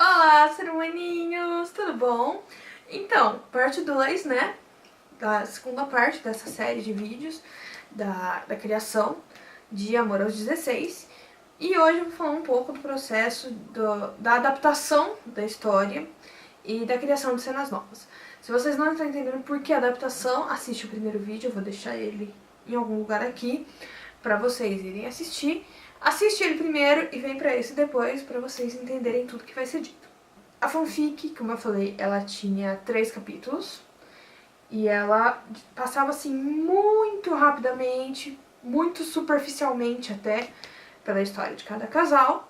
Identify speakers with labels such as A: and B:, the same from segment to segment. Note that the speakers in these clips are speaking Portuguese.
A: Olá, ser humaninhos, tudo bom? Então, parte 2, né, da segunda parte dessa série de vídeos da criação de Amor aos 16. E hoje eu vou falar um pouco do processo da adaptação da história e da criação de cenas novas. Se vocês não estão entendendo por que adaptação, assiste o primeiro vídeo, eu vou deixar ele em algum lugar aqui para vocês irem assistir. Assiste ele primeiro e vem pra esse depois, pra vocês entenderem tudo que vai ser dito. A fanfic, como eu falei, ela tinha 3 capítulos e ela passava assim muito rapidamente, muito superficialmente até, pela história de cada casal.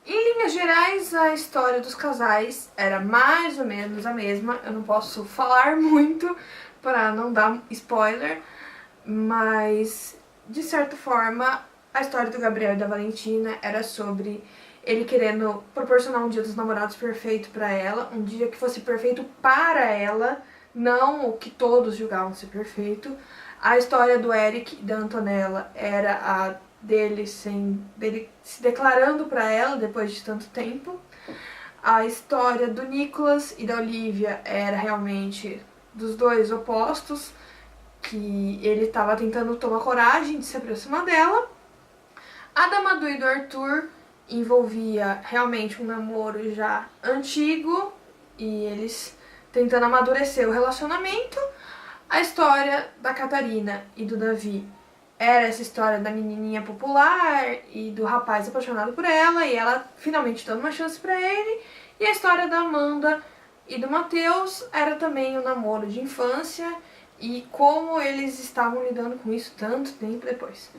A: Em linhas gerais, a história dos casais era mais ou menos a mesma. Eu não posso falar muito para não dar spoiler, mas de certa forma a história do Gabriel e da Valentina era sobre ele querendo proporcionar um dia dos namorados perfeito pra ela, um dia que fosse perfeito para ela, não o que todos julgavam ser perfeito. A história do Eric e da Antonella era a dele se declarando pra ela depois de tanto tempo. A história do Nicholas e da Olivia era realmente dos dois opostos, que ele estava tentando tomar coragem de se aproximar dela. A da Madu e do Arthur envolvia realmente um namoro já antigo e eles tentando amadurecer o relacionamento. A história da Catarina e do Davi era essa história da menininha popular e do rapaz apaixonado por ela e ela finalmente dando uma chance pra ele. E a história da Amanda e do Matheus era também um namoro de infância e como eles estavam lidando com isso tanto tempo depois.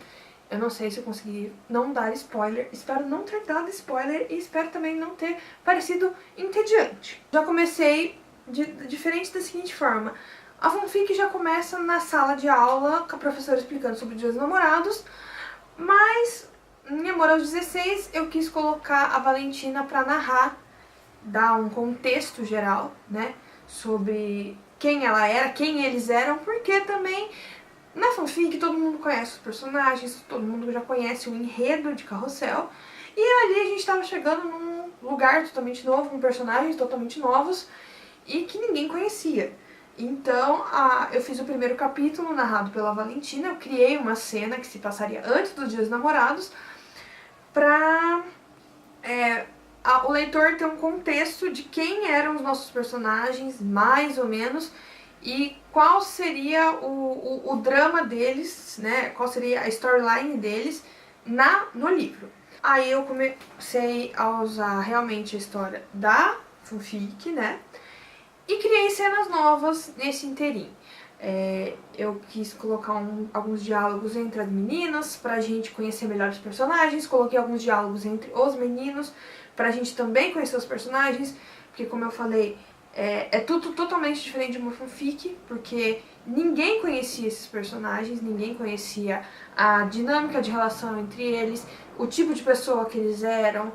A: Eu não sei se eu consegui não dar spoiler, espero não ter dado spoiler e espero também não ter parecido entediante. Já comecei diferente da seguinte forma: a fanfic já começa na sala de aula com a professora explicando sobre o Dia dos Namorados, mas em Amor aos 16 eu quis colocar a Valentina pra narrar, dar um contexto geral, né, sobre quem ela era, quem eles eram, porque também na fanfic todo mundo conhece os personagens, todo mundo já conhece o enredo de Carrossel, e ali a gente estava chegando num lugar totalmente novo, com personagens totalmente novos e que ninguém conhecia. Então eu fiz o primeiro capítulo narrado pela Valentina, eu criei uma cena que se passaria antes dos Dias dos Namorados pra o leitor ter um contexto de quem eram os nossos personagens, mais ou menos, e qual seria o drama deles, né? Qual seria a storyline deles no livro. Aí eu comecei a usar realmente a história da fanfic, né? E criei cenas novas nesse inteirinho. Eu quis colocar alguns diálogos entre as meninas pra gente conhecer melhor os personagens. Coloquei alguns diálogos entre os meninos pra gente também conhecer os personagens, porque como eu falei, é tudo totalmente diferente de uma fanfic, porque ninguém conhecia esses personagens, ninguém conhecia a dinâmica de relação entre eles, o tipo de pessoa que eles eram.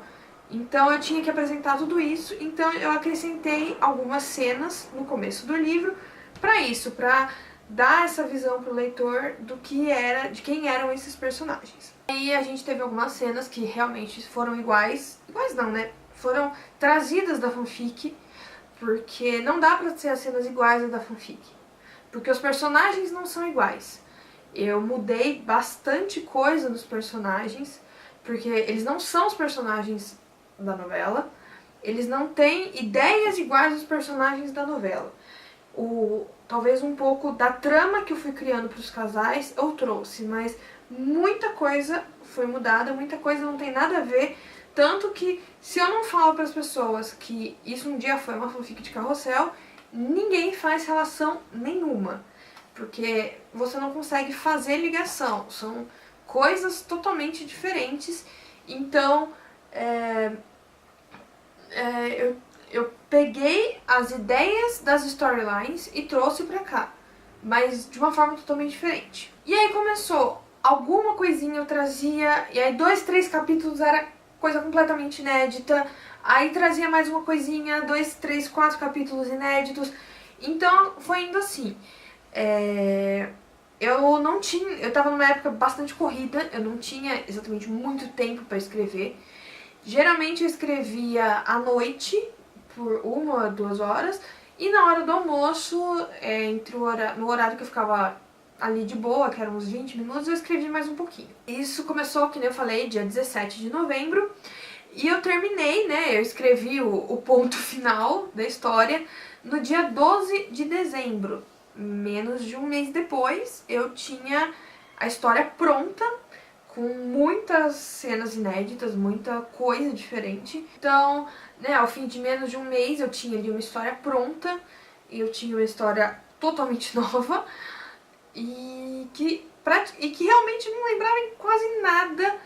A: Então eu tinha que apresentar tudo isso, então eu acrescentei algumas cenas no começo do livro pra isso, pra dar essa visão pro leitor do que era, de quem eram esses personagens. Aí a gente teve algumas cenas que realmente foram iguais não, né? Foram trazidas da fanfic, porque não dá pra ser as cenas iguais da fanfic, porque os personagens não são iguais. Eu mudei bastante coisa nos personagens, porque eles não são os personagens da novela, eles não têm ideias iguais dos personagens da novela. Talvez um pouco da trama que eu fui criando para os casais eu trouxe, mas muita coisa foi mudada, muita coisa não tem nada a ver, tanto que se eu não falo para as pessoas que isso um dia foi uma fanfic de Carrossel, ninguém faz relação nenhuma, porque você não consegue fazer ligação, são coisas totalmente diferentes. Então eu peguei as ideias das storylines e trouxe pra cá, mas de uma forma totalmente diferente. E aí começou, alguma coisinha eu trazia, e aí 2, 3 capítulos era coisa completamente inédita, aí trazia mais uma coisinha, 2, 3, 4 capítulos inéditos, então foi indo assim. Eu tava numa época bastante corrida, eu não tinha exatamente muito tempo pra escrever. Geralmente eu escrevia à noite, por 1 ou 2 horas. E na hora do almoço, no horário que eu ficava ali de boa, que eram uns 20 minutos, eu escrevi mais um pouquinho. Isso começou, que nem eu falei, dia 17 de novembro. E eu terminei, né, eu escrevi o ponto final da história no dia 12 de dezembro. Menos de um mês depois, eu tinha a história pronta, com muitas cenas inéditas, muita coisa diferente. Então, né, ao fim de menos de um mês, eu tinha ali uma história pronta, eu tinha uma história totalmente nova, e que realmente não lembrava em quase nada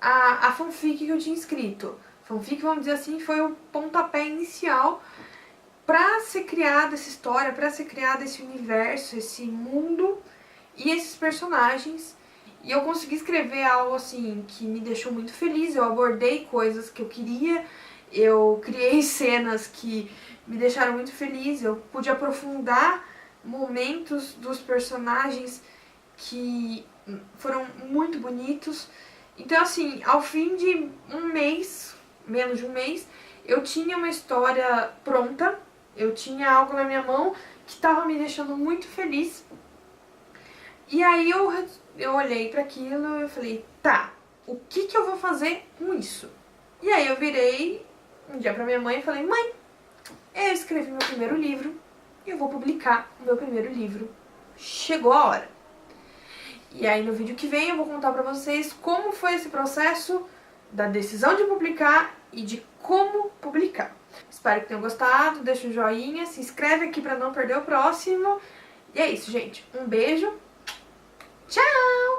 A: a fanfic que eu tinha escrito. Fanfic, vamos dizer assim, foi o pontapé inicial pra ser criada essa história, pra ser criado esse universo, esse mundo e esses personagens. E eu consegui escrever algo assim que me deixou muito feliz, eu abordei coisas que eu queria, eu criei cenas que me deixaram muito feliz, eu pude aprofundar momentos dos personagens que foram muito bonitos. Então assim, ao fim de um mês, menos de um mês, eu tinha uma história pronta, eu tinha algo na minha mão que estava me deixando muito feliz. E aí eu olhei para aquilo e falei, tá, o que eu vou fazer com isso? E aí eu virei um dia pra minha mãe e falei, mãe, eu escrevi meu primeiro livro e eu vou publicar o meu primeiro livro. Chegou a hora. E aí no vídeo que vem eu vou contar pra vocês como foi esse processo da decisão de publicar e de como publicar. Espero que tenham gostado, deixa um joinha, se inscreve aqui pra não perder o próximo. E é isso, gente. Um beijo. Tchau!